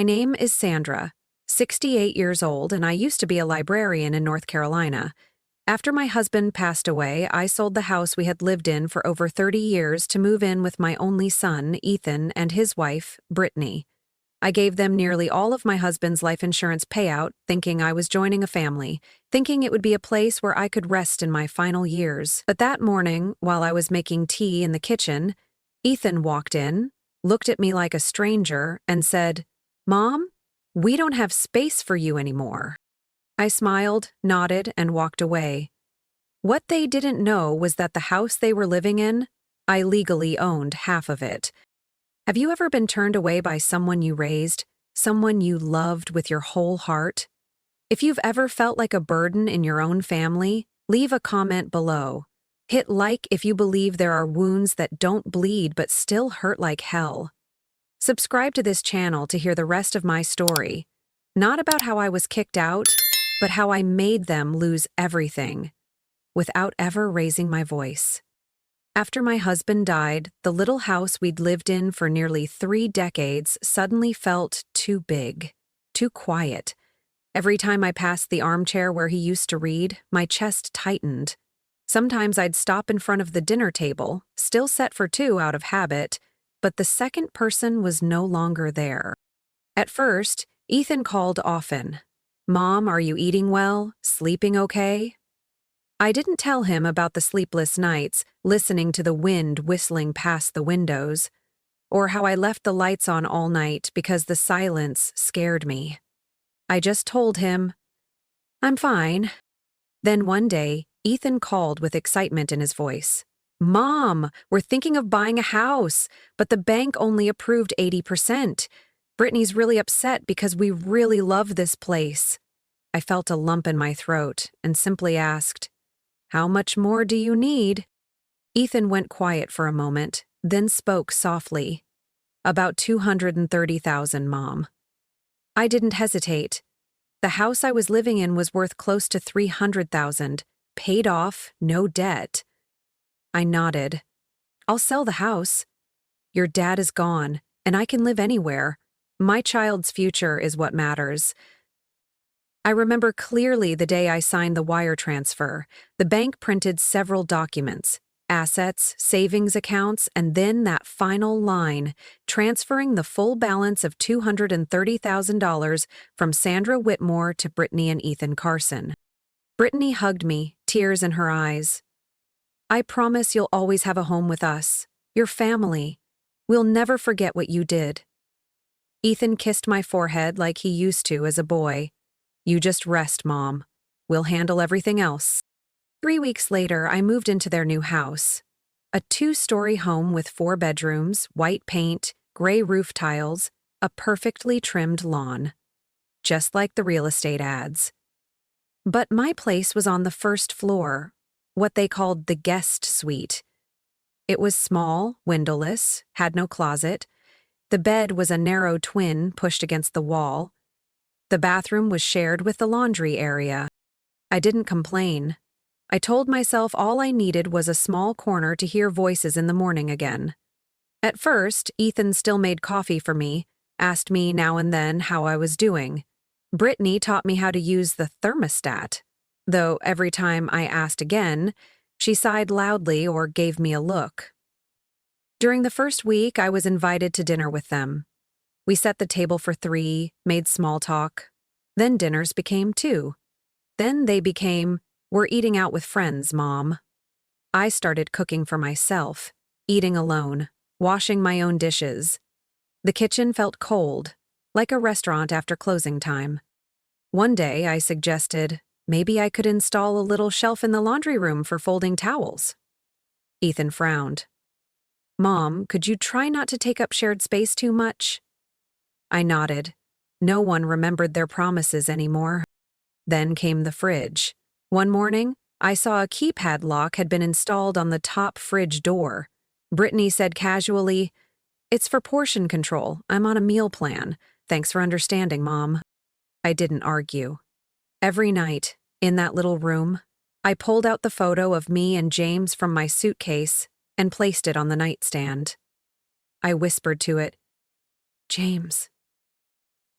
My name is Sandra, 68 years old, and I used to be a librarian in North Carolina. After my husband passed away, I sold the house we had lived in for over 30 years to move in with my only son, Ethan, and his wife, Brittany. I gave them nearly all of my husband's life insurance payout, thinking I was joining a family, thinking it would be a place where I could rest in my final years. But that morning, while I was making tea in the kitchen, Ethan walked in, looked at me like a stranger, and said, "Mom, we don't have space for you anymore." I smiled, nodded, and walked away. What they didn't know was that the house they were living in, I legally owned half of it. Have you ever been turned away by someone you raised, someone you loved with your whole heart? If you've ever felt like a burden in your own family, leave a comment below. Hit like if you believe there are wounds that don't bleed but still hurt like hell. Subscribe to this channel to hear the rest of my story. Not about how I was kicked out, but how I made them lose everything, without ever raising my voice. After my husband died, the little house we'd lived in for nearly 3 decades suddenly felt too big, too quiet. Every time I passed the armchair where he used to read, my chest tightened. Sometimes I'd stop in front of the dinner table, still set for 2 out of habit, but the second person was no longer there. At first, Ethan called often. "Mom, are you eating well? Sleeping okay?" I didn't tell him about the sleepless nights, listening to the wind whistling past the windows, or how I left the lights on all night because the silence scared me. I just told him, "I'm fine." Then one day, Ethan called with excitement in his voice. "Mom, we're thinking of buying a house, but the bank only approved 80%. Brittany's really upset because we really love this place." I felt a lump in my throat and simply asked, "How much more do you need?" Ethan went quiet for a moment, then spoke softly. "About 230,000, Mom." I didn't hesitate. The house I was living in was worth close to 300,000, paid off, no debt. I nodded. "I'll sell the house. Your dad is gone, and I can live anywhere. My child's future is what matters." I remember clearly the day I signed the wire transfer. The bank printed several documents, assets, savings accounts, and then that final line, transferring the full balance of $230,000 from Sandra Whitmore to Brittany and Ethan Carson. Brittany hugged me, tears in her eyes. "I promise you'll always have a home with us, your family. We'll never forget what you did." Ethan kissed my forehead like he used to as a boy. "You just rest, Mom. We'll handle everything else." 3 weeks later, I moved into their new house. A 2-story home with 4 bedrooms, white paint, gray roof tiles, a perfectly trimmed lawn. Just like the real estate ads. But my place was on the first floor, what they called the guest suite. It was small, windowless, had no closet. The bed was a narrow twin pushed against the wall. The bathroom was shared with the laundry area. I didn't complain. I told myself all I needed was a small corner to hear voices in the morning again. At first, Ethan still made coffee for me, asked me now and then how I was doing. Brittany taught me how to use the thermostat, though every time I asked again, she sighed loudly or gave me a look. During the first week, I was invited to dinner with them. We set the table for 3, made small talk. Then dinners became 2. Then they became, "We're eating out with friends, Mom." I started cooking for myself, eating alone, washing my own dishes. The kitchen felt cold, like a restaurant after closing time. One day I suggested, maybe I could install a little shelf in the laundry room for folding towels. Ethan frowned. "Mom, could you try not to take up shared space too much?" I nodded. No one remembered their promises anymore. Then came the fridge. One morning, I saw a keypad lock had been installed on the top fridge door. Brittany said casually, "It's for portion control. I'm on a meal plan. Thanks for understanding, Mom." I didn't argue. Every night, in that little room, I pulled out the photo of me and James from my suitcase and placed it on the nightstand. I whispered to it, "James,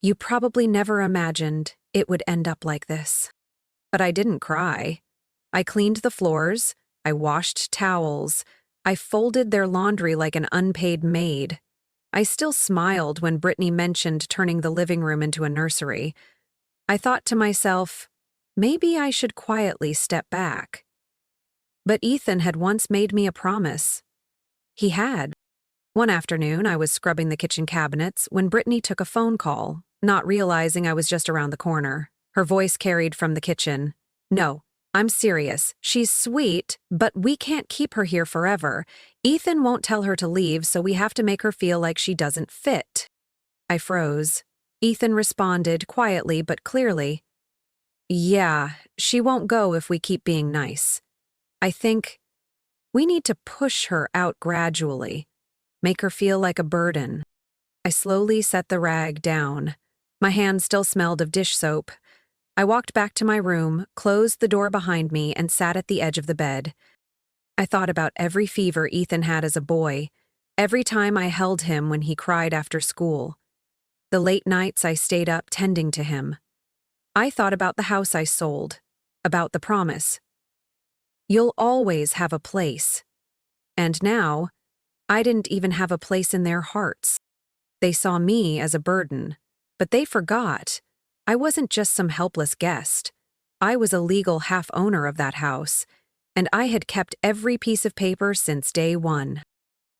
You probably never imagined it would end up like this. But I didn't cry. I cleaned the floors, I washed towels, I folded their laundry like an unpaid maid. I still smiled when Brittany mentioned turning the living room into a nursery. I thought to myself, maybe I should quietly step back. But Ethan had once made me a promise. He had. One afternoon, I was scrubbing the kitchen cabinets when Brittany took a phone call, not realizing I was just around the corner. Her voice carried from the kitchen. "No, I'm serious. She's sweet, but we can't keep her here forever. Ethan won't tell her to leave, so we have to make her feel like she doesn't fit." I froze. Ethan responded quietly but clearly. "Yeah, she won't go if we keep being nice. I think we need to push her out gradually, make her feel like a burden." I slowly set the rag down. My hands still smelled of dish soap. I walked back to my room, closed the door behind me, and sat at the edge of the bed. I thought about every fever Ethan had as a boy, every time I held him when he cried after school, the late nights I stayed up tending to him. I thought about the house I sold, about the promise. You'll always have a place. And now, I didn't even have a place in their hearts. They saw me as a burden, but they forgot I wasn't just some helpless guest. I was a legal half-owner of that house, and I had kept every piece of paper since day one.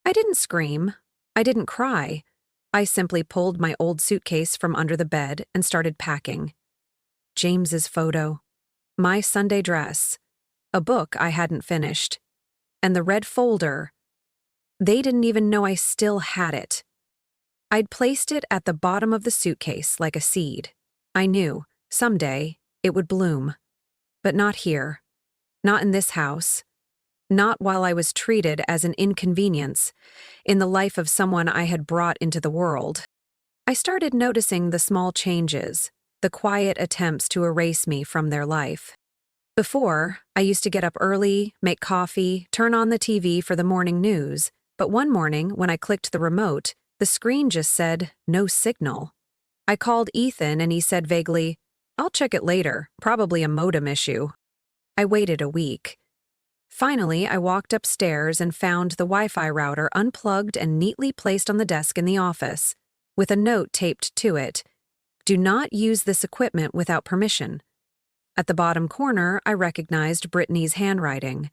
I didn't scream. I didn't cry. I simply pulled my old suitcase from under the bed and started packing. James's photo, my Sunday dress, a book I hadn't finished, and the red folder. They didn't even know I still had it. I'd placed it at the bottom of the suitcase like a seed. I knew, someday, it would bloom. But not here. Not in this house. Not while I was treated as an inconvenience in the life of someone I had brought into the world. I started noticing the small changes, the quiet attempts to erase me from their life. Before, I used to get up early, make coffee, turn on the TV for the morning news, but one morning, when I clicked the remote, the screen just said, "No signal." I called Ethan and he said vaguely, "I'll check it later, probably a modem issue." I waited a week. Finally, I walked upstairs and found the Wi-Fi router unplugged and neatly placed on the desk in the office, with a note taped to it. "Do not use this equipment without permission." At the bottom corner, I recognized Brittany's handwriting.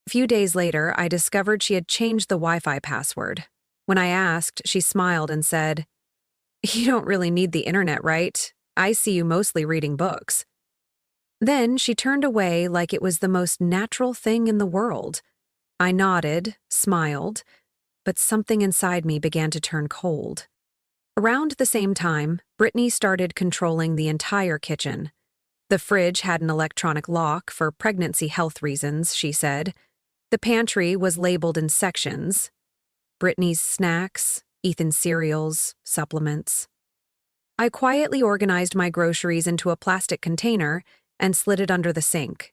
A few days later, I discovered she had changed the Wi-Fi password. When I asked, she smiled and said, "You don't really need the internet, right? I see you mostly reading books." Then she turned away like it was the most natural thing in the world. I nodded, smiled, but something inside me began to turn cold. Around the same time, Brittany started controlling the entire kitchen. The fridge had an electronic lock for pregnancy health reasons, she said. The pantry was labeled in sections. Brittany's snacks, Ethan's cereals, supplements. I quietly organized my groceries into a plastic container and slid it under the sink.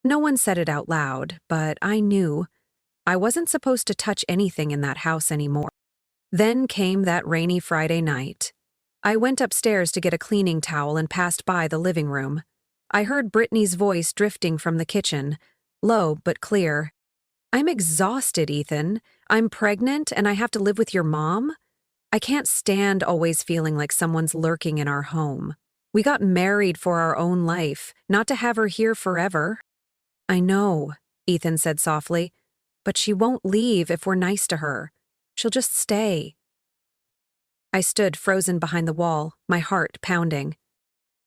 No one said it out loud, but I knew I wasn't supposed to touch anything in that house anymore. Then came that rainy Friday night. I went upstairs to get a cleaning towel and passed by the living room. I heard Brittany's voice drifting from the kitchen, low but clear. "I'm exhausted, Ethan. I'm pregnant and I have to live with your mom. I can't stand always feeling like someone's lurking in our home. We got married for our own life, not to have her here forever." "I know," Ethan said softly, "but she won't leave if we're nice to her. She'll just stay." I stood frozen behind the wall, my heart pounding.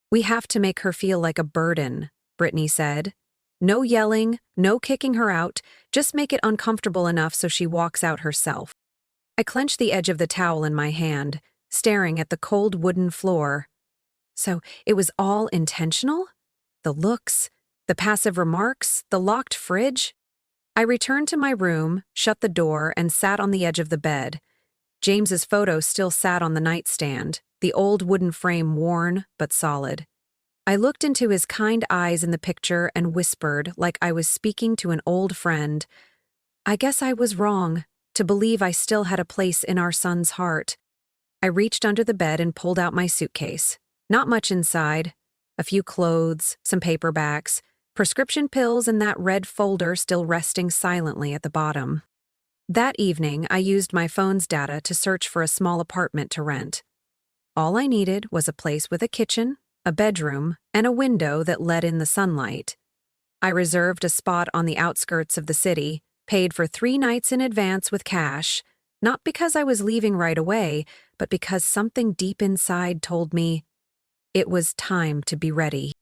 "We have to make her feel like a burden," Brittany said. "No yelling, no kicking her out, just make it uncomfortable enough so she walks out herself." I clenched the edge of the towel in my hand, staring at the cold wooden floor. So it was all intentional? The looks, the passive remarks, the locked fridge? I returned to my room, shut the door, and sat on the edge of the bed. James's photo still sat on the nightstand, the old wooden frame worn but solid. I looked into his kind eyes in the picture and whispered like I was speaking to an old friend. I guess I was wrong to believe I still had a place in our son's heart. I reached under the bed and pulled out my suitcase. Not much inside. A few clothes, some paperbacks, prescription pills, and that red folder still resting silently at the bottom. That evening, I used my phone's data to search for a small apartment to rent. All I needed was a place with a kitchen, a bedroom, and a window that let in the sunlight. I reserved a spot on the outskirts of the city, paid for 3 nights in advance with cash, not because I was leaving right away, but because something deep inside told me it was time to be ready.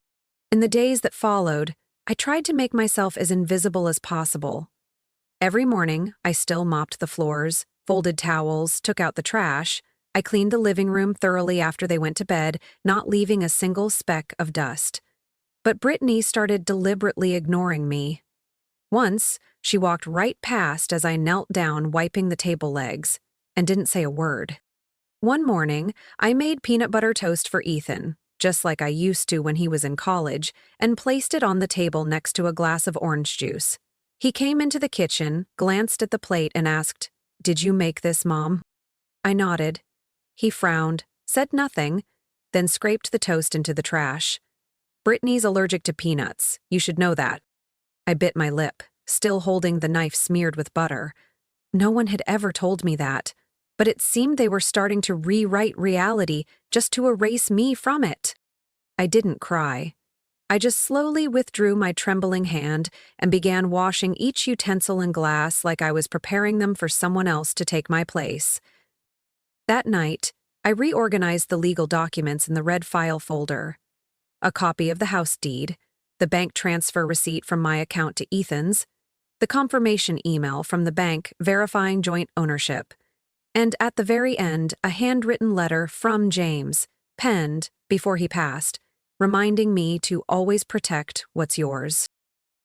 In the days that followed, I tried to make myself as invisible as possible. Every morning, I still mopped the floors, folded towels, took out the trash. I cleaned the living room thoroughly after they went to bed, not leaving a single speck of dust. But Brittany started deliberately ignoring me. Once, she walked right past as I knelt down wiping the table legs, and didn't say a word. One morning, I made peanut butter toast for Ethan, just like I used to when he was in college, and placed it on the table next to a glass of orange juice. He came into the kitchen, glanced at the plate, and asked, "Did you make this, Mom?" I nodded. He frowned, said nothing, then scraped the toast into the trash. "Brittany's allergic to peanuts. You should know that." I bit my lip, still holding the knife smeared with butter. No one had ever told me that, but it seemed they were starting to rewrite reality just to erase me from it. I didn't cry. I just slowly withdrew my trembling hand and began washing each utensil and glass like I was preparing them for someone else to take my place. That night, I reorganized the legal documents in the red file folder. A copy of the house deed, the bank transfer receipt from my account to Ethan's, the confirmation email from the bank verifying joint ownership, and at the very end, a handwritten letter from James, penned before he passed, reminding me to always protect what's yours.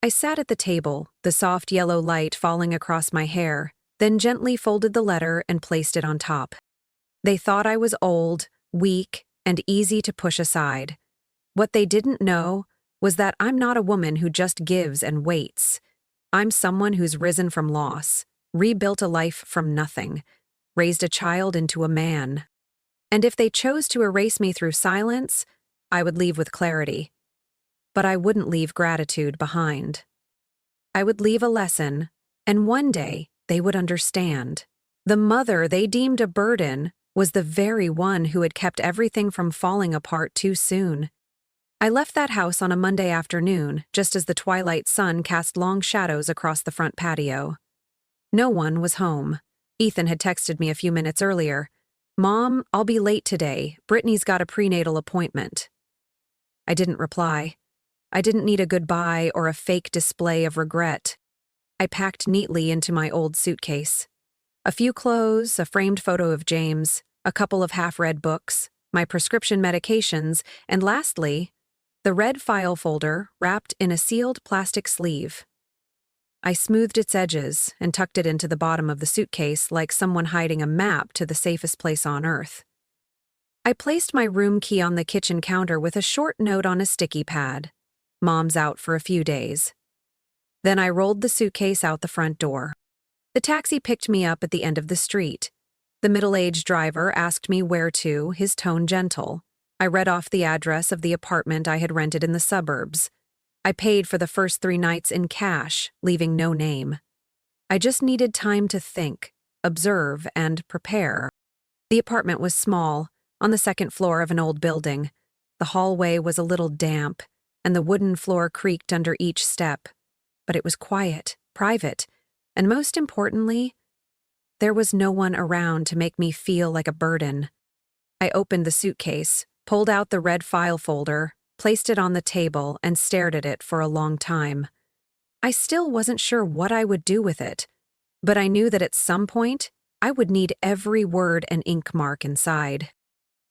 I sat at the table, the soft yellow light falling across my hair, then gently folded the letter and placed it on top. They thought I was old, weak, and easy to push aside. What they didn't know was that I'm not a woman who just gives and waits. I'm someone who's risen from loss, rebuilt a life from nothing, raised a child into a man. And if they chose to erase me through silence, I would leave with clarity. But I wouldn't leave gratitude behind. I would leave a lesson, and one day they would understand. The mother they deemed a burden was the very one who had kept everything from falling apart too soon. I left that house on a Monday afternoon, just as the twilight sun cast long shadows across the front patio. No one was home. Ethan had texted me a few minutes earlier. "Mom, I'll be late today. Brittany's got a prenatal appointment." I didn't reply. I didn't need a goodbye or a fake display of regret. I packed neatly into my old suitcase. A few clothes, a framed photo of James, a couple of half-read books, my prescription medications, and lastly, the red file folder wrapped in a sealed plastic sleeve. I smoothed its edges and tucked it into the bottom of the suitcase like someone hiding a map to the safest place on Earth. I placed my room key on the kitchen counter with a short note on a sticky pad. "Mom's out for a few days." Then I rolled the suitcase out the front door. The taxi picked me up at the end of the street. The middle-aged driver asked me where to, his tone gentle. I read off the address of the apartment I had rented in the suburbs. I paid for the first 3 nights in cash, leaving no name. I just needed time to think, observe, and prepare. The apartment was small, on the second floor of an old building. The hallway was a little damp, and the wooden floor creaked under each step. But it was quiet, private, and most importantly, there was no one around to make me feel like a burden. I opened the suitcase, pulled out the red file folder, placed it on the table, and stared at it for a long time. I still wasn't sure what I would do with it, but I knew that at some point, I would need every word and ink mark inside.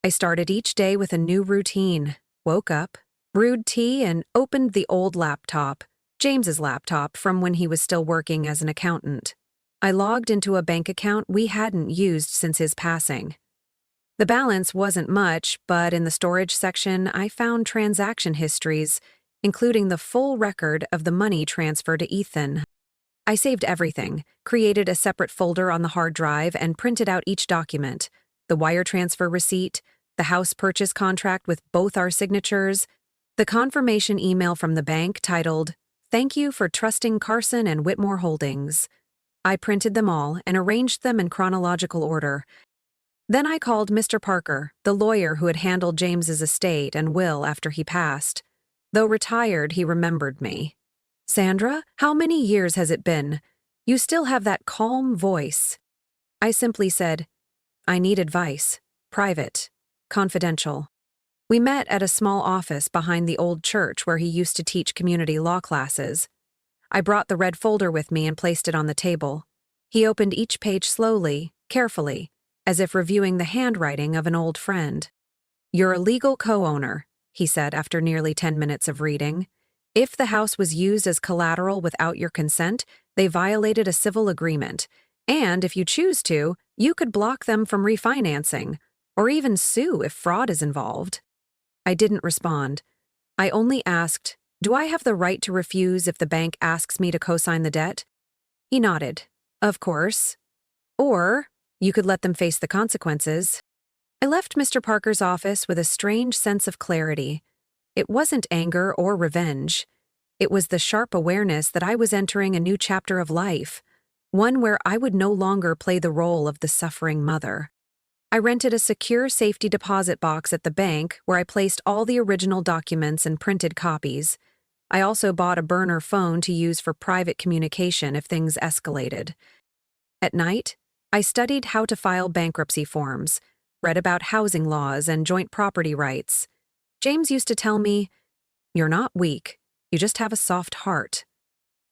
I started each day with a new routine, woke up, brewed tea, and opened the old laptop, James's laptop from when he was still working as an accountant. I logged into a bank account we hadn't used since his passing. The balance wasn't much, but in the storage section, I found transaction histories, including the full record of the money transfer to Ethan. I saved everything, created a separate folder on the hard drive, and printed out each document. the wire transfer receipt, the house purchase contract with both our signatures, the confirmation email from the bank titled, "Thank you for trusting Carson and Whitmore Holdings." I printed them all and arranged them in chronological order. Then I called Mr. Parker, the lawyer who had handled James's estate and will after he passed. Though retired, he remembered me. "Sandra, how many years has it been? You still have that calm voice." I simply said, "I need advice. Private. Confidential." We met at a small office behind the old church where he used to teach community law classes. I brought the red folder with me and placed it on the table. He opened each page slowly, carefully, as if reviewing the handwriting of an old friend. "You're a legal co-owner," he said after nearly 10 minutes of reading. "If the house was used as collateral without your consent, they violated a civil agreement. And if you choose to, you could block them from refinancing, or even sue if fraud is involved." I didn't respond. I only asked, "Do I have the right to refuse if the bank asks me to co-sign the debt?" He nodded. "Of course. Or you could let them face the consequences." I left Mr. Parker's office with a strange sense of clarity. It wasn't anger or revenge. It was the sharp awareness that I was entering a new chapter of life, one where I would no longer play the role of the suffering mother. I rented a secure safety deposit box at the bank where I placed all the original documents and printed copies. I also bought a burner phone to use for private communication if things escalated. At night, I studied how to file bankruptcy forms, read about housing laws and joint property rights. James used to tell me, "You're not weak, you just have a soft heart."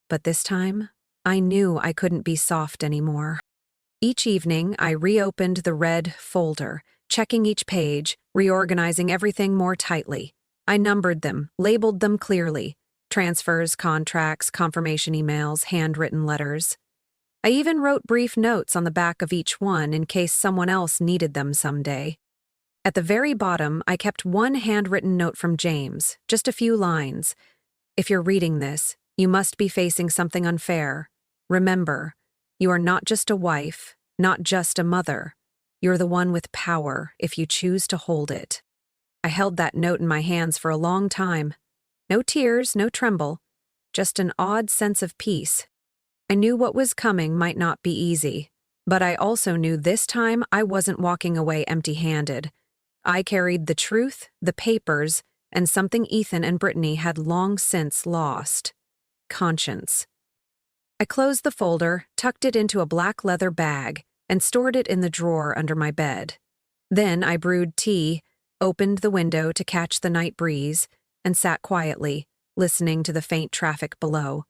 But this time, I knew I couldn't be soft anymore. Each evening, I reopened the red folder, checking each page, reorganizing everything more tightly. I numbered them, labeled them clearly: transfers, contracts, confirmation emails, handwritten letters. I even wrote brief notes on the back of each one in case someone else needed them someday. At the very bottom, I kept one handwritten note from James, just a few lines. "If you're reading this, you must be facing something unfair. Remember, you are not just a wife, not just a mother. You're the one with power if you choose to hold it." I held that note in my hands for a long time. No tears, no tremble, just an odd sense of peace. I knew what was coming might not be easy, but I also knew this time I wasn't walking away empty-handed. I carried the truth, the papers, and something Ethan and Brittany had long since lost: conscience. I closed the folder, tucked it into a black leather bag, and stored it in the drawer under my bed. Then I brewed tea, opened the window to catch the night breeze, and sat quietly, listening to the faint traffic below.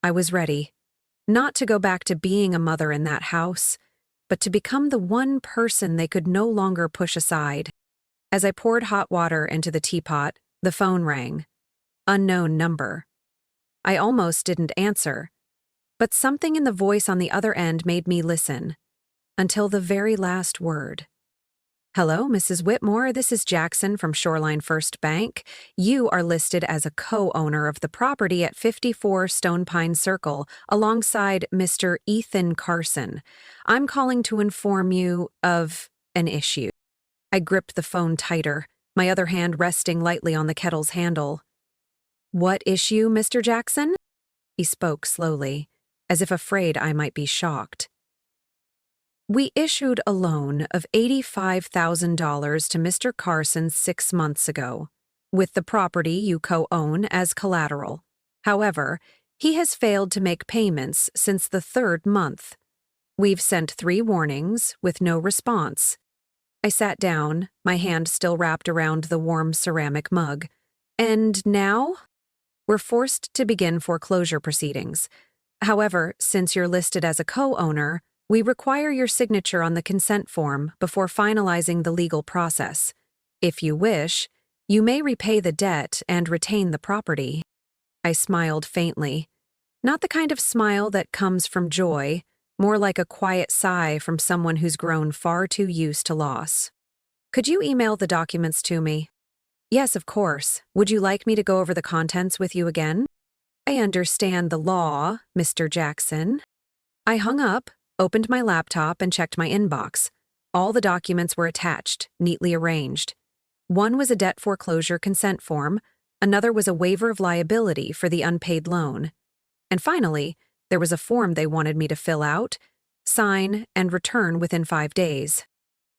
I was ready. Not to go back to being a mother in that house, but to become the one person they could no longer push aside. As I poured hot water into the teapot, the phone rang. Unknown number. I almost didn't answer, but something in the voice on the other end made me listen, until the very last word. "Hello, Mrs. Whitmore, this is Jackson from Shoreline First Bank. You are listed as a co-owner of the property at 54 Stone Pine Circle, alongside Mr. Ethan Carson. I'm calling to inform you of an issue." I gripped the phone tighter, my other hand resting lightly on the kettle's handle. "What issue, Mr. Jackson?" He spoke slowly, as if afraid I might be shocked. "We issued a loan of $85,000 to Mr. Carson 6 months ago, with the property you co-own as collateral. However, he has failed to make payments since the 3rd month. We've sent 3 warnings with no response." I sat down, my hand still wrapped around the warm ceramic mug. "And now? We're forced to begin foreclosure proceedings. However, since you're listed as a co-owner, we require your signature on the consent form before finalizing the legal process. If you wish, you may repay the debt and retain the property." I smiled faintly. Not the kind of smile that comes from joy, more like a quiet sigh from someone who's grown far too used to loss. "Could you email the documents to me?" "Yes, of course. Would you like me to go over the contents with you again?" "I understand the law, Mr. Jackson." I hung up, opened my laptop, and checked my inbox. All the documents were attached, neatly arranged. One was a debt foreclosure consent form, another was a waiver of liability for the unpaid loan. And finally, there was a form they wanted me to fill out, sign, and return within 5 days.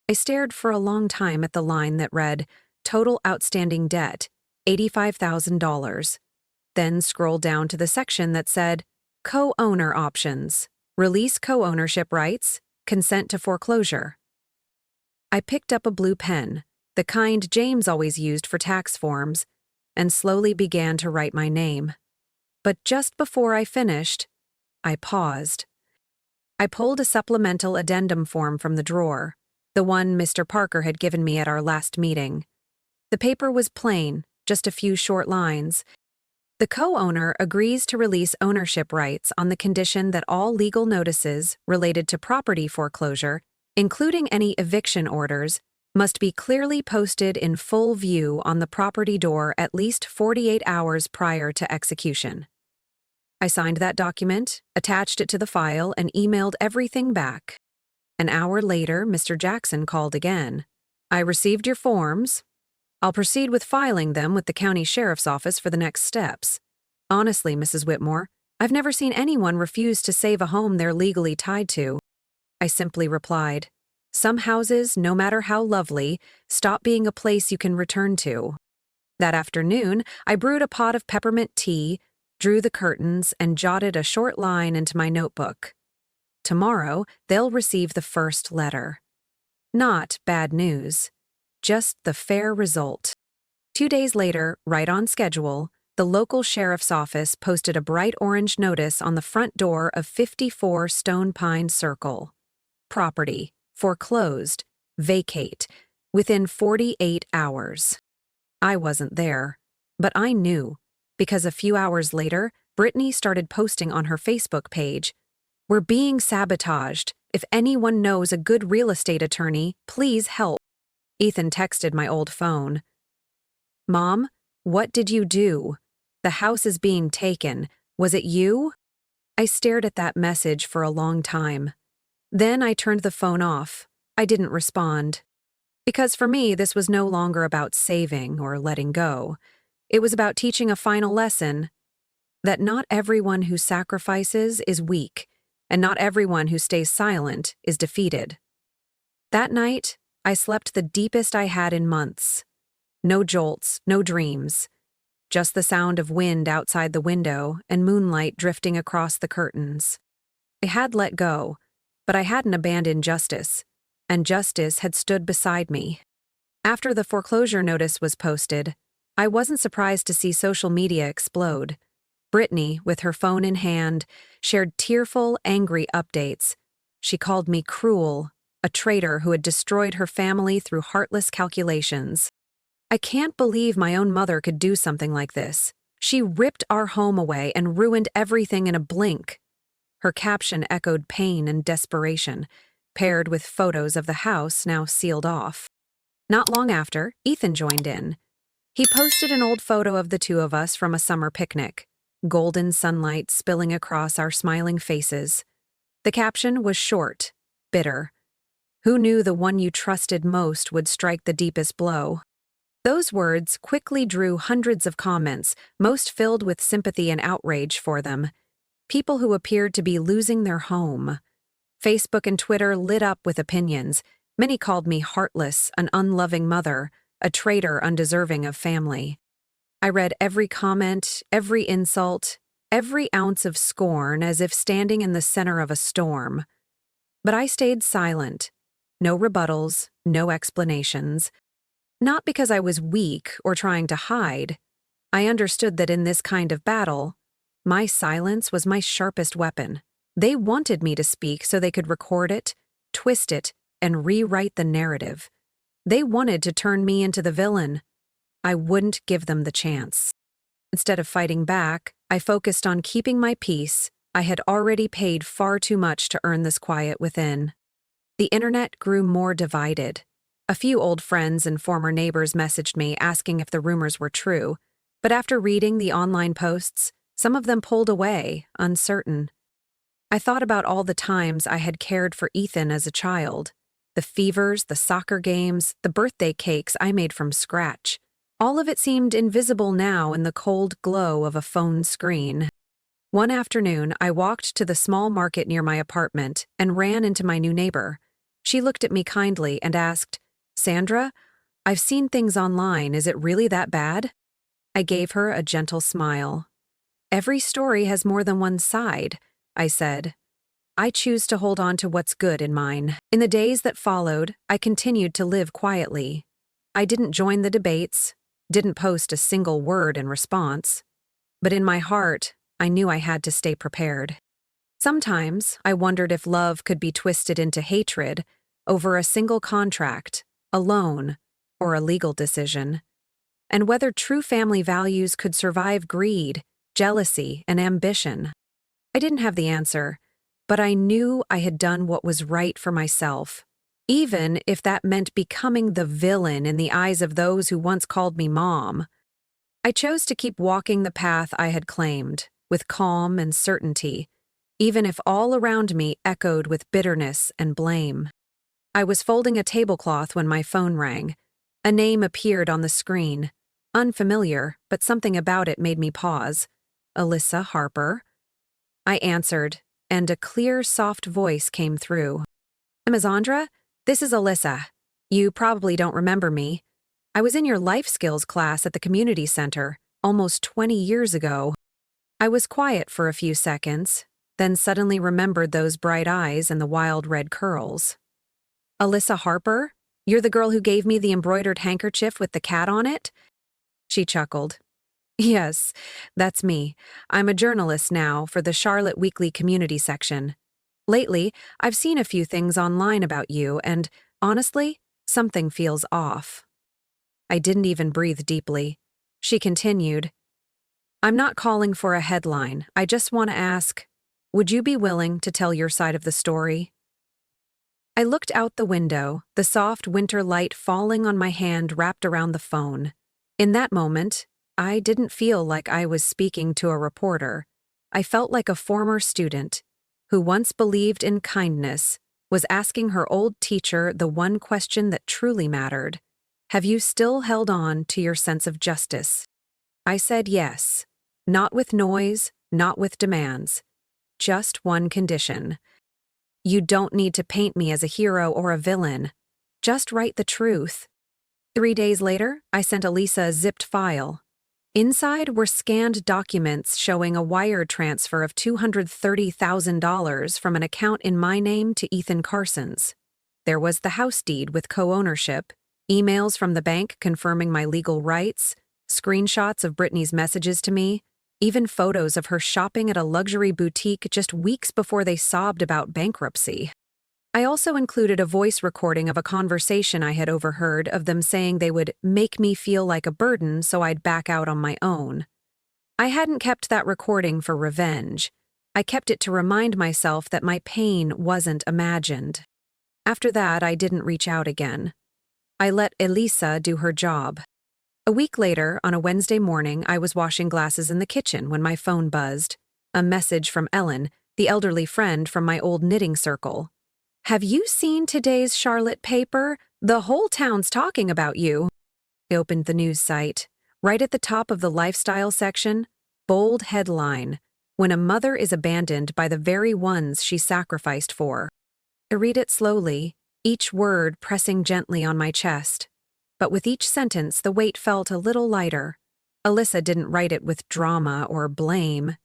I stared for a long time at the line that read, "Total outstanding debt, $85,000. Then scrolled down to the section that said, "Co-owner options, release co-ownership rights, consent to foreclosure." I picked up a blue pen, the kind James always used for tax forms, and slowly began to write my name. But just before I finished, I paused. I pulled a supplemental addendum form from the drawer, the one Mr. Parker had given me at our last meeting. The paper was plain, just a few short lines. The co-owner agrees to release ownership rights on the condition that all legal notices related to property foreclosure, including any eviction orders, must be clearly posted in full view on the property door at least 48 hours prior to execution. I signed that document, attached it to the file, and emailed everything back. An hour later, Mr. Jackson called again. "I received your forms. I'll proceed with filing them with the county sheriff's office for the next steps. Honestly, Mrs. Whitmore, I've never seen anyone refuse to save a home they're legally tied to." I simply replied, "Some houses, no matter how lovely, stop being a place you can return to." That afternoon, I brewed a pot of peppermint tea, drew the curtains, and jotted a short line into my notebook. Tomorrow, they'll receive the first letter. Not bad news, just the fair result. 2 days later, right on schedule, the local sheriff's office posted a bright orange notice on the front door of 54 Stone Pine Circle. Property, foreclosed, vacate, within 48 hours. I wasn't there, but I knew, because a few hours later, Brittany started posting on her Facebook page, "We're being sabotaged. If anyone knows a good real estate attorney, please help." Ethan texted my old phone. "Mom, what did you do? The house is being taken. Was it you?" I stared at that message for a long time. Then I turned the phone off. I didn't respond. Because for me, this was no longer about saving or letting go. It was about teaching a final lesson that not everyone who sacrifices is weak, and not everyone who stays silent is defeated. That night, I slept the deepest I had in months. No jolts, no dreams. Just the sound of wind outside the window and moonlight drifting across the curtains. I had let go, but I hadn't abandoned justice, and justice had stood beside me. After the foreclosure notice was posted, I wasn't surprised to see social media explode. Brittany, with her phone in hand, shared tearful, angry updates. She called me cruel, a traitor who had destroyed her family through heartless calculations. I can't believe my own mother could do something like this. She ripped our home away and ruined everything in a blink. Her caption echoed pain and desperation, paired with photos of the house now sealed off. Not long after, Ethan joined in. He posted an old photo of the two of us from a summer picnic, golden sunlight spilling across our smiling faces. The caption was short, bitter. "Who knew the one you trusted most would strike the deepest blow?" Those words quickly drew hundreds of comments, most filled with sympathy and outrage for them. People who appeared to be losing their home. Facebook and Twitter lit up with opinions. Many called me heartless, an unloving mother, a traitor undeserving of family. I read every comment, every insult, every ounce of scorn as if standing in the center of a storm. But I stayed silent. No rebuttals, no explanations. Not because I was weak or trying to hide. I understood that in this kind of battle, my silence was my sharpest weapon. They wanted me to speak so they could record it, twist it, and rewrite the narrative. They wanted to turn me into the villain. I wouldn't give them the chance. Instead of fighting back, I focused on keeping my peace. I had already paid far too much to earn this quiet within. The internet grew more divided. A few old friends and former neighbors messaged me asking if the rumors were true, but after reading the online posts, some of them pulled away, uncertain. I thought about all the times I had cared for Ethan as a child, The fevers, the soccer games, the birthday cakes I made from scratch. All of it seemed invisible now in the cold glow of a phone screen. One afternoon, I walked to the small market near my apartment and ran into my new neighbor. She looked at me kindly and asked, "Sandra, I've seen things online. Is it really that bad?" I gave her a gentle smile. "Every story has more than one side," I said. "I choose to hold on to what's good in mine." In the days that followed, I continued to live quietly. I didn't join the debates, didn't post a single word in response. But in my heart, I knew I had to stay prepared. Sometimes, I wondered if love could be twisted into hatred over a single contract, a loan, or a legal decision, and whether true family values could survive greed, jealousy, and ambition. I didn't have the answer, but I knew I had done what was right for myself, even if that meant becoming the villain in the eyes of those who once called me Mom. I chose to keep walking the path I had claimed, with calm and certainty, even if all around me echoed with bitterness and blame. I was folding a tablecloth when my phone rang. A name appeared on the screen. Unfamiliar, but something about it made me pause. Alyssa Harper. I answered, and a clear, soft voice came through. "Amazandra, this is Alyssa. You probably don't remember me. I was in your life skills class at the community center, almost 20 years ago." I was quiet for a few seconds, then suddenly remembered those bright eyes and the wild red curls. "Alyssa Harper? You're the girl who gave me the embroidered handkerchief with the cat on it?" She chuckled. "Yes, that's me. I'm a journalist now for the Charlotte Weekly community section. Lately, I've seen a few things online about you, and honestly, something feels off." I didn't even breathe deeply. She continued, "I'm not calling for a headline. I just want to ask, would you be willing to tell your side of the story?" I looked out the window, the soft winter light falling on my hand wrapped around the phone. In that moment, I didn't feel like I was speaking to a reporter. I felt like a former student who once believed in kindness was asking her old teacher the one question that truly mattered. "Have you still held on to your sense of justice?" I said yes. Not with noise, not with demands. Just one condition. "You don't need to paint me as a hero or a villain. Just write the truth." 3 days later, I sent Elisa a zipped file. Inside were scanned documents showing a wire transfer of $230,000 from an account in my name to Ethan Carson's. There was the house deed with co-ownership, emails from the bank confirming my legal rights, screenshots of Brittany's messages to me, even photos of her shopping at a luxury boutique just weeks before they sobbed about bankruptcy. I also included a voice recording of a conversation I had overheard of them saying they would make me feel like a burden so I'd back out on my own. I hadn't kept that recording for revenge. I kept it to remind myself that my pain wasn't imagined. After that, I didn't reach out again. I let Elisa do her job. A week later, on a Wednesday morning, I was washing glasses in the kitchen when my phone buzzed. A message from Ellen, the elderly friend from my old knitting circle. "Have you seen today's Charlotte paper? The whole town's talking about you." I opened the news site. Right at the top of the lifestyle section, bold headline, "When a mother is abandoned by the very ones she sacrificed for." I read it slowly, each word pressing gently on my chest. But with each sentence, the weight felt a little lighter. Alyssa didn't write it with drama or blame.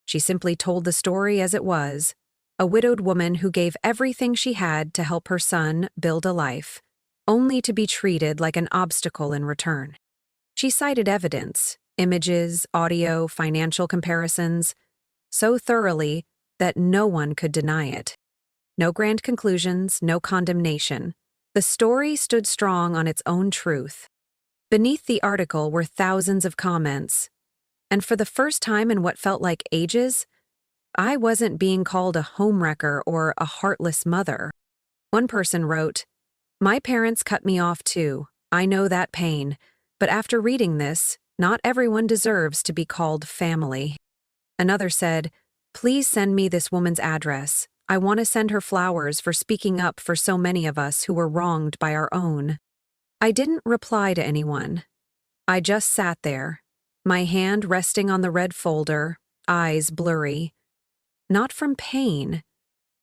She simply told the story as it was. A widowed woman who gave everything she had to help her son build a life, only to be treated like an obstacle in return. She cited evidence, images, audio, financial comparisons, so thoroughly that no one could deny it. No grand conclusions, no condemnation. The story stood strong on its own truth. Beneath the article were thousands of comments, and for the first time in what felt like ages, I wasn't being called a homewrecker or a heartless mother. One person wrote, "My parents cut me off too. I know that pain. But after reading this, not everyone deserves to be called family." Another said, "Please send me this woman's address. I want to send her flowers for speaking up for so many of us who were wronged by our own." I didn't reply to anyone. I just sat there, my hand resting on the red folder, eyes blurry. Not from pain,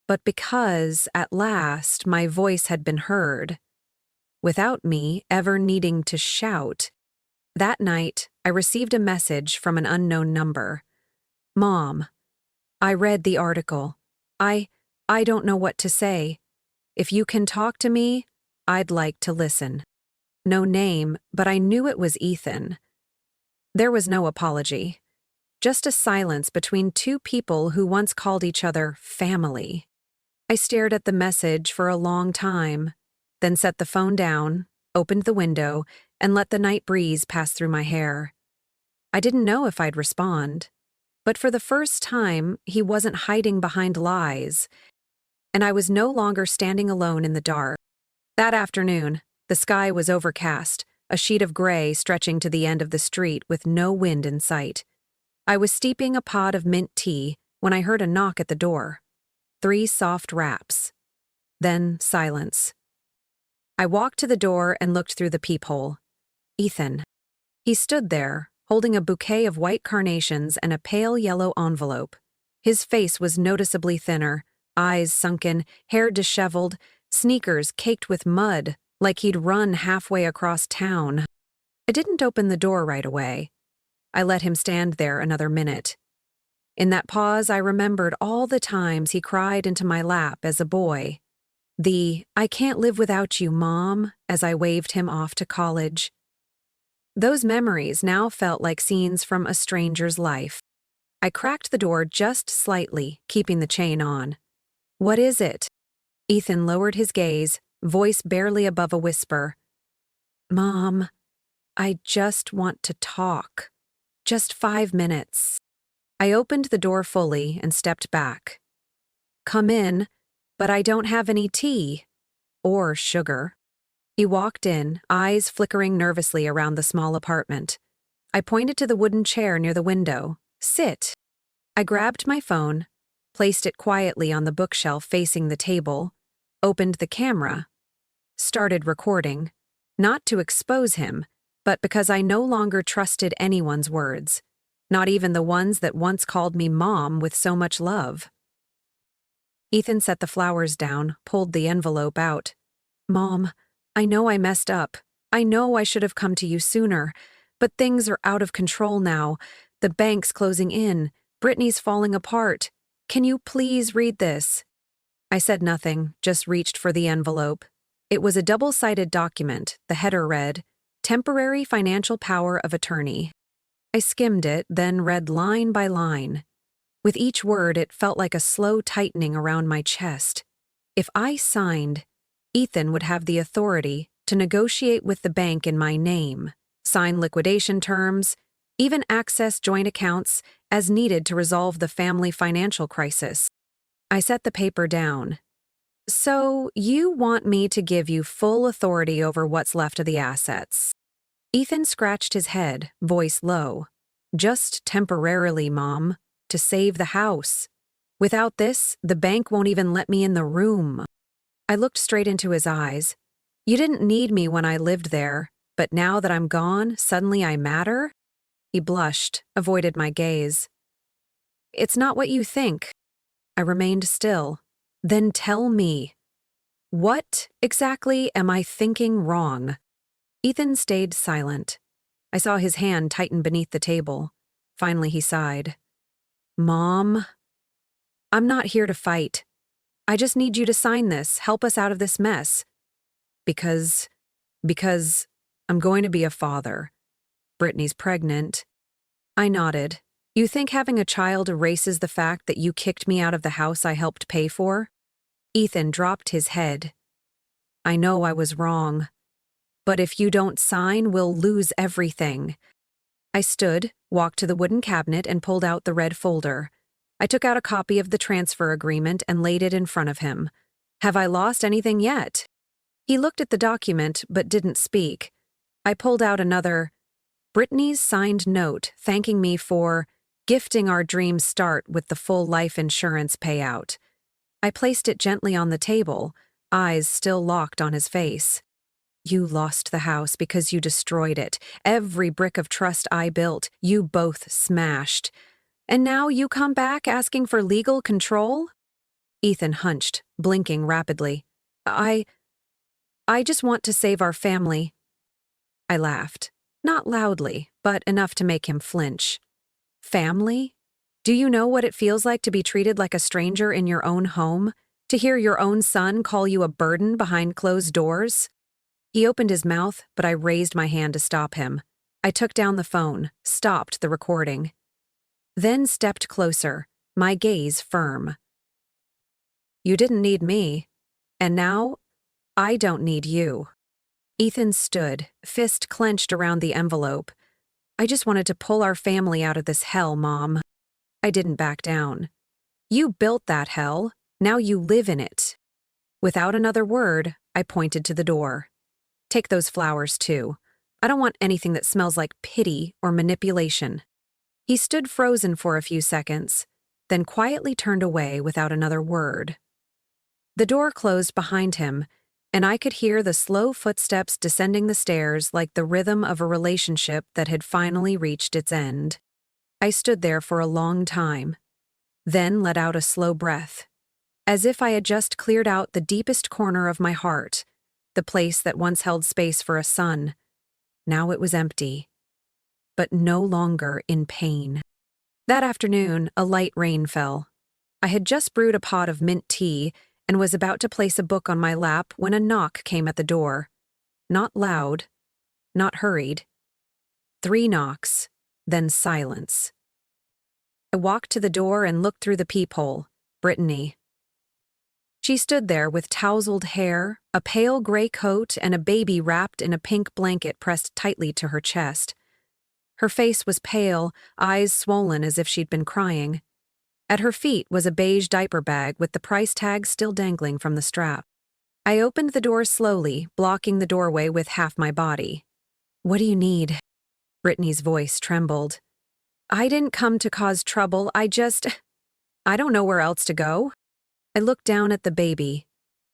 but because, at last, my voice had been heard, without me ever needing to shout. That night, I received a message from an unknown number. "Mom, I read the article. I don't know what to say. If you can talk to me, I'd like to listen." No name, but I knew it was Ethan. There was no apology. Just a silence between two people who once called each other family. I stared at the message for a long time, then set the phone down, opened the window, and let the night breeze pass through my hair. I didn't know if I'd respond, but for the first time, he wasn't hiding behind lies, and I was no longer standing alone in the dark. That afternoon, the sky was overcast, a sheet of gray stretching to the end of the street with no wind in sight. I was steeping a pot of mint tea when I heard a knock at the door. 3 soft raps. Then silence. I walked to the door and looked through the peephole. Ethan. He stood there, holding a bouquet of white carnations and a pale yellow envelope. His face was noticeably thinner, eyes sunken, hair disheveled, sneakers caked with mud, like he'd run halfway across town. I didn't open the door right away. I let him stand there another minute. In that pause, I remembered all the times he cried into my lap as a boy. The "I can't live without you, Mom," as I waved him off to college. Those memories now felt like scenes from a stranger's life. I cracked the door just slightly, keeping the chain on. "What is it?" Ethan lowered his gaze, voice barely above a whisper. "Mom, I just want to talk. Just 5 minutes." I opened the door fully and stepped back. "Come in, but I don't have any tea. Or sugar." He walked in, eyes flickering nervously around the small apartment. I pointed to the wooden chair near the window. "Sit." I grabbed my phone, placed it quietly on the bookshelf facing the table, opened the camera, started recording, not to expose him, but because I no longer trusted anyone's words, not even the ones that once called me Mom with so much love. Ethan set the flowers down, pulled the envelope out. "Mom, I know I messed up. I know I should have come to you sooner, but things are out of control now. The bank's closing in. Brittany's falling apart. Can you please read this?" I said nothing, just reached for the envelope. It was a double-sided document. The header read, "Temporary Financial Power of Attorney." I skimmed it, then read line by line. With each word, it felt like a slow tightening around my chest. If I signed, Ethan would have the authority to negotiate with the bank in my name, sign liquidation terms, even access joint accounts as needed to resolve the family financial crisis. I set the paper down. "So, you want me to give you full authority over what's left of the assets?" Ethan scratched his head, voice low. "Just temporarily, Mom, to save the house. Without this, the bank won't even let me in the room." I looked straight into his eyes. "You didn't need me when I lived there, but now that I'm gone, suddenly I matter?" He blushed, avoided my gaze. "It's not what you think." I remained still. "Then tell me. What, exactly, am I thinking wrong?" Ethan stayed silent. I saw his hand tighten beneath the table. Finally he sighed. "Mom, I'm not here to fight. I just need you to sign this, help us out of this mess. Because I'm going to be a father. Brittany's pregnant." I nodded. "You think having a child erases the fact that you kicked me out of the house I helped pay for?" Ethan dropped his head. "I know I was wrong. But if you don't sign, we'll lose everything." I stood, walked to the wooden cabinet, and pulled out the red folder. I took out a copy of the transfer agreement and laid it in front of him. "Have I lost anything yet?" He looked at the document but didn't speak. I pulled out another, Brittany's signed note thanking me for gifting our dream start with the full life insurance payout. I placed it gently on the table, eyes still locked on his face. You lost the house because you destroyed it. Every brick of trust I built, you both smashed. And now you come back asking for legal control? Ethan hunched, blinking rapidly. I just want to save our family. I laughed. Not loudly, but enough to make him flinch. Family? Do you know what it feels like to be treated like a stranger in your own home? To hear your own son call you a burden behind closed doors? He opened his mouth, but I raised my hand to stop him. I took down the phone, stopped the recording. Then stepped closer, my gaze firm. You didn't need me, and now I don't need you. Ethan stood, fist clenched around the envelope. I just wanted to pull our family out of this hell, Mom. I didn't back down. You built that hell. Now you live in it. Without another word, I pointed to the door. Take those flowers, too. I don't want anything that smells like pity or manipulation. He stood frozen for a few seconds, then quietly turned away without another word. The door closed behind him, and I could hear the slow footsteps descending the stairs like the rhythm of a relationship that had finally reached its end. I stood there for a long time, then let out a slow breath, as if I had just cleared out the deepest corner of my heart, the place that once held space for a son. Now it was empty, but no longer in pain. That afternoon, a light rain fell. I had just brewed a pot of mint tea and was about to place a book on my lap when a knock came at the door. Not loud, not hurried. 3 knocks, then silence. I walked to the door and looked through the peephole. Brittany. She stood there with tousled hair, a pale gray coat, and a baby wrapped in a pink blanket pressed tightly to her chest. Her face was pale, eyes swollen as if she'd been crying. At her feet was a beige diaper bag with the price tag still dangling from the strap. I opened the door slowly, blocking the doorway with half my body. What do you need? Brittany's voice trembled. I didn't come to cause trouble, I don't know where else to go. I looked down at the baby,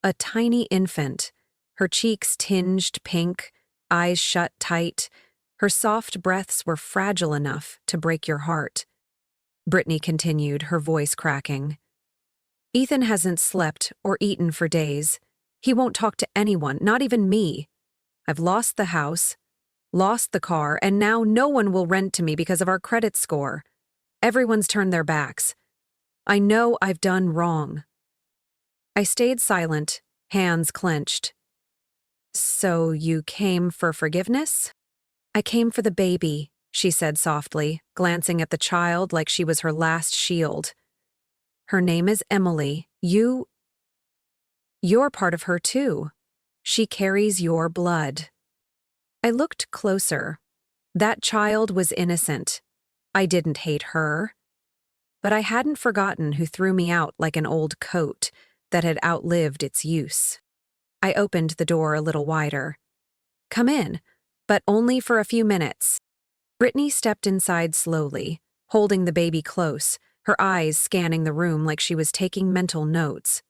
a tiny infant, her cheeks tinged pink, eyes shut tight. Her soft breaths were fragile enough to break your heart. Brittany continued, her voice cracking. Ethan hasn't slept or eaten for days. He won't talk to anyone, not even me. I've lost the house, lost the car, and now no one will rent to me because of our credit score. Everyone's turned their backs. I know I've done wrong. I stayed silent, hands clenched. So you came for forgiveness? I came for the baby, she said softly, glancing at the child like she was her last shield. Her name is Emily. You're part of her too. She carries your blood. I looked closer. That child was innocent. I didn't hate her. But I hadn't forgotten who threw me out like an old coat that had outlived its use. I opened the door a little wider. Come in, but only for a few minutes. Brittany stepped inside slowly, holding the baby close, her eyes scanning the room like she was taking mental notes.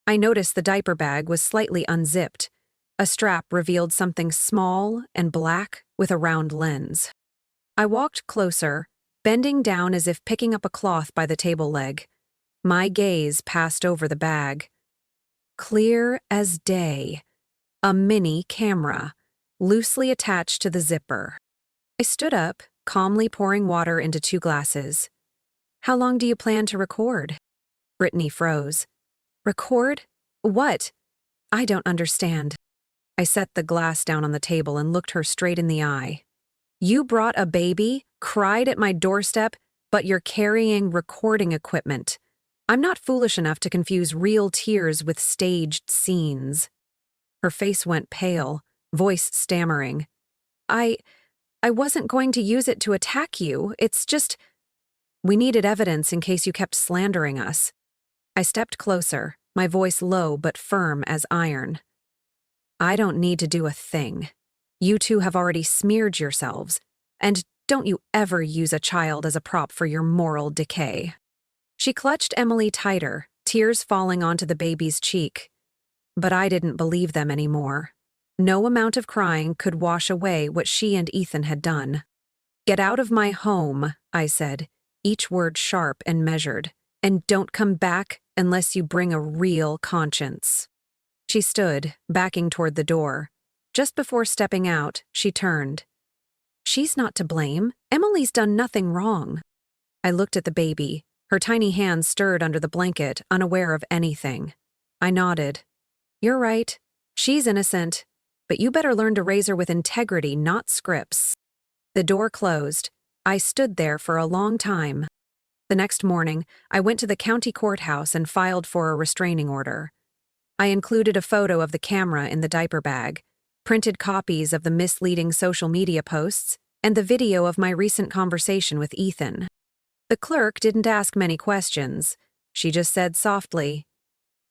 I noticed the diaper bag was slightly unzipped. A strap revealed something small and black with a round lens. I walked closer, bending down as if picking up a cloth by the table leg. My gaze passed over the bag. Clear as day. A mini camera, loosely attached to the zipper. I stood up, calmly pouring water into 2 glasses. How long do you plan to record? Brittany froze. Record? What? I don't understand. I set the glass down on the table and looked her straight in the eye. You brought a baby, cried at my doorstep, but you're carrying recording equipment. I'm not foolish enough to confuse real tears with staged scenes. Her face went pale, voice stammering. I wasn't going to use it to attack you. It's just, we needed evidence in case you kept slandering us. I stepped closer, my voice low but firm as iron. I don't need to do a thing. You two have already smeared yourselves, and don't you ever use a child as a prop for your moral decay. She clutched Emily tighter, tears falling onto the baby's cheek. But I didn't believe them anymore. No amount of crying could wash away what she and Ethan had done. "Get out of my home," I said, each word sharp and measured, "and don't come back unless you bring a real conscience." She stood, backing toward the door. Just before stepping out, she turned. "She's not to blame. Emily's done nothing wrong." I looked at the baby. Her tiny hands stirred under the blanket, unaware of anything. I nodded. "You're right. She's innocent. But you better learn to raise her with integrity, not scripts." The door closed. I stood there for a long time. The next morning, I went to the county courthouse and filed for a restraining order. I included a photo of the camera in the diaper bag, printed copies of the misleading social media posts, and the video of my recent conversation with Ethan. The clerk didn't ask many questions. She just said softly,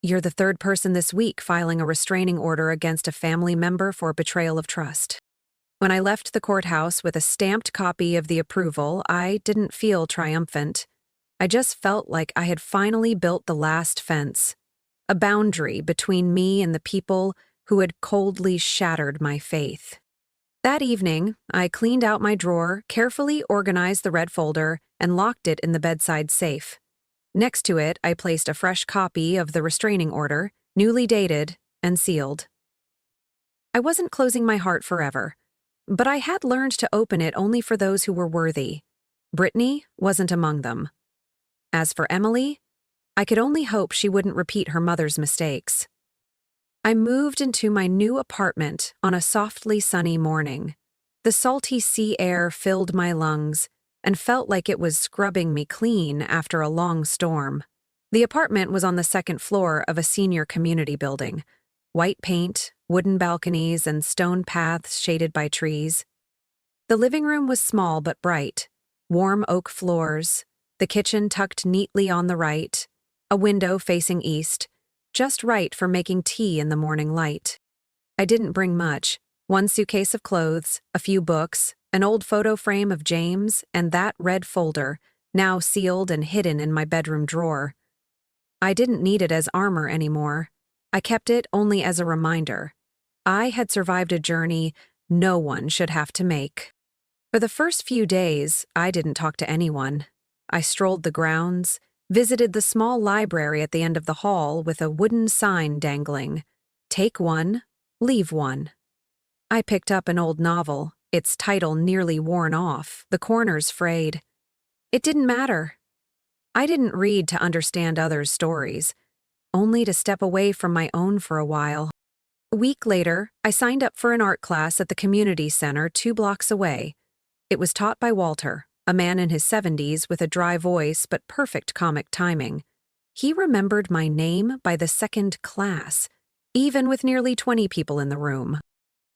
"You're the third person this week filing a restraining order against a family member for betrayal of trust." When I left the courthouse with a stamped copy of the approval, I didn't feel triumphant. I just felt like I had finally built the last fence, a boundary between me and the people who had coldly shattered my faith. That evening, I cleaned out my drawer, carefully organized the red folder, and locked it in the bedside safe. Next to it, I placed a fresh copy of the restraining order, newly dated and sealed. I wasn't closing my heart forever, but I had learned to open it only for those who were worthy. Brittany wasn't among them. As for Emily, I could only hope she wouldn't repeat her mother's mistakes. I moved into my new apartment on a softly sunny morning. The salty sea air filled my lungs and felt like it was scrubbing me clean after a long storm. The apartment was on the second floor of a senior community building. White paint, wooden balconies, and stone paths shaded by trees. The living room was small but bright. Warm oak floors, the kitchen tucked neatly on the right, a window facing east, just right for making tea in the morning light. I didn't bring much: one suitcase of clothes, a few books, an old photo frame of James, and that red folder, now sealed and hidden in my bedroom drawer. I didn't need it as armor anymore. I kept it only as a reminder. I had survived a journey no one should have to make. For the first few days, I didn't talk to anyone. I strolled the grounds, visited the small library at the end of the hall with a wooden sign dangling, "Take one, leave one." I picked up an old novel, its title nearly worn off, the corners frayed. It didn't matter. I didn't read to understand others' stories, only to step away from my own for a while. A week later, I signed up for an art class at the community center 2 blocks away. It was taught by Walter, a man in his 70s with a dry voice but perfect comic timing. He remembered my name by the second class, even with nearly 20 people in the room.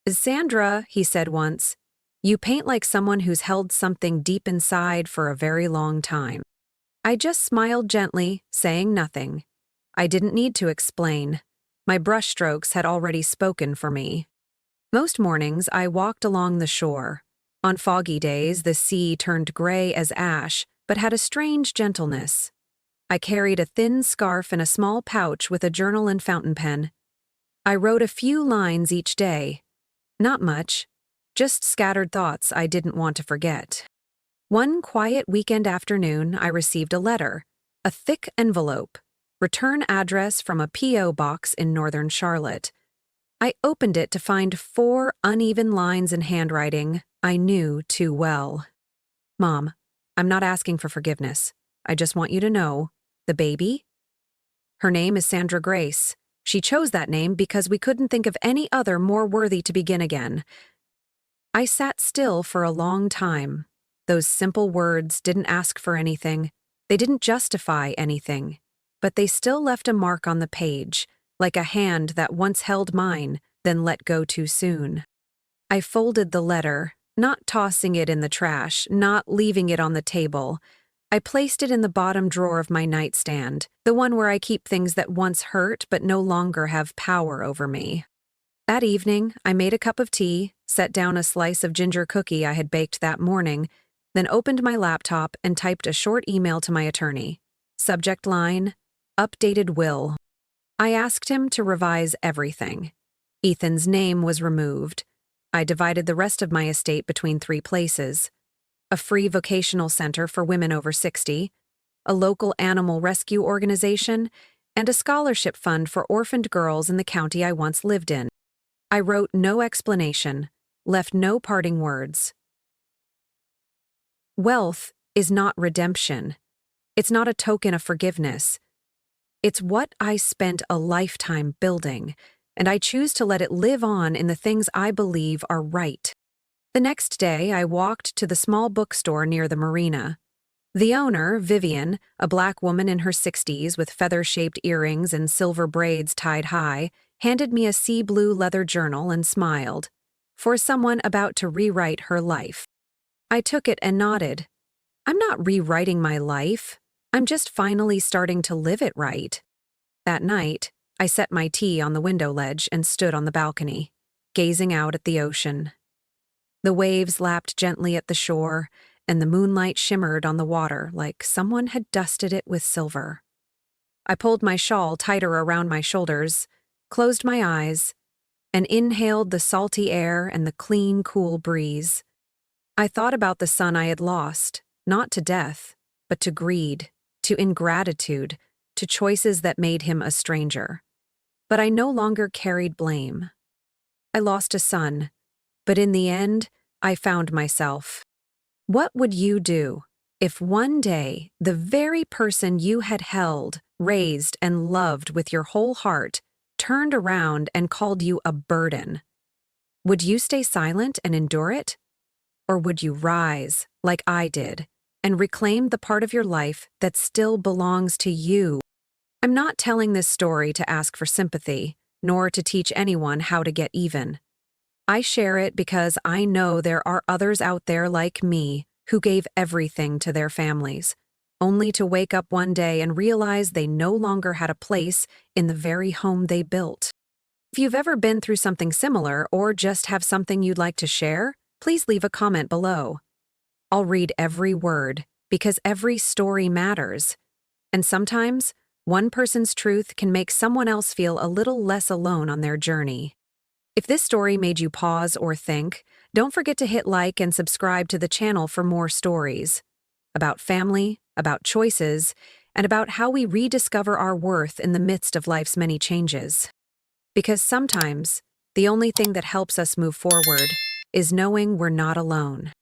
"Sandra," he said once, "you paint like someone who's held something deep inside for a very long time." I just smiled gently, saying nothing. I didn't need to explain. My brushstrokes had already spoken for me. Most mornings, I walked along the shore. On foggy days, the sea turned gray as ash, but had a strange gentleness. I carried a thin scarf in a small pouch with a journal and fountain pen. I wrote a few lines each day. Not much, just scattered thoughts I didn't want to forget. One quiet weekend afternoon, I received a letter, a thick envelope, return address from a P.O. box in northern Charlotte. I opened it to find 4 uneven lines in handwriting I knew too well. "Mom, I'm not asking for forgiveness. I just want you to know, the baby? Her name is Sandra Grace. She chose that name because we couldn't think of any other more worthy to begin again." I sat still for a long time. Those simple words didn't ask for anything. They didn't justify anything. But they still left a mark on the page, like a hand that once held mine, then let go too soon. I folded the letter, not tossing it in the trash, not leaving it on the table. I placed it in the bottom drawer of my nightstand, the one where I keep things that once hurt but no longer have power over me. That evening, I made a cup of tea, set down a slice of ginger cookie I had baked that morning, then opened my laptop and typed a short email to my attorney. Subject line, Updated will. I asked him to revise everything. Ethan's name was removed. I divided the rest of my estate between 3 places: a free vocational center for women over 60, a local animal rescue organization, and a scholarship fund for orphaned girls in the county I once lived in. I wrote no explanation, left no parting words. Wealth is not redemption. It's not a token of forgiveness. It's what I spent a lifetime building, and I choose to let it live on in the things I believe are right. The next day, I walked to the small bookstore near the marina. The owner, Vivian, a black woman in her 60s with feather-shaped earrings and silver braids tied high, handed me a sea blue leather journal and smiled. For someone about to rewrite her life. I took it and nodded. I'm not rewriting my life. I'm just finally starting to live it right. That night, I set my tea on the window ledge and stood on the balcony, gazing out at the ocean. The waves lapped gently at the shore, and the moonlight shimmered on the water like someone had dusted it with silver. I pulled my shawl tighter around my shoulders, closed my eyes, and inhaled the salty air and the clean, cool breeze. I thought about the son I had lost, not to death, but to greed, to ingratitude, to choices that made him a stranger. But I no longer carried blame. I lost a son, but in the end, I found myself. What would you do if one day the very person you had held, raised, and loved with your whole heart turned around and called you a burden? Would you stay silent and endure it? Or would you rise, like I did, and reclaim the part of your life that still belongs to you? I'm not telling this story to ask for sympathy, nor to teach anyone how to get even. I share it because I know there are others out there like me who gave everything to their families, only to wake up one day and realize they no longer had a place in the very home they built. If you've ever been through something similar or just have something you'd like to share, please leave a comment below. I'll read every word because every story matters. And sometimes, one person's truth can make someone else feel a little less alone on their journey. If this story made you pause or think, don't forget to hit like and subscribe to the channel for more stories about family, about choices, and about how we rediscover our worth in the midst of life's many changes. Because sometimes, the only thing that helps us move forward is knowing we're not alone.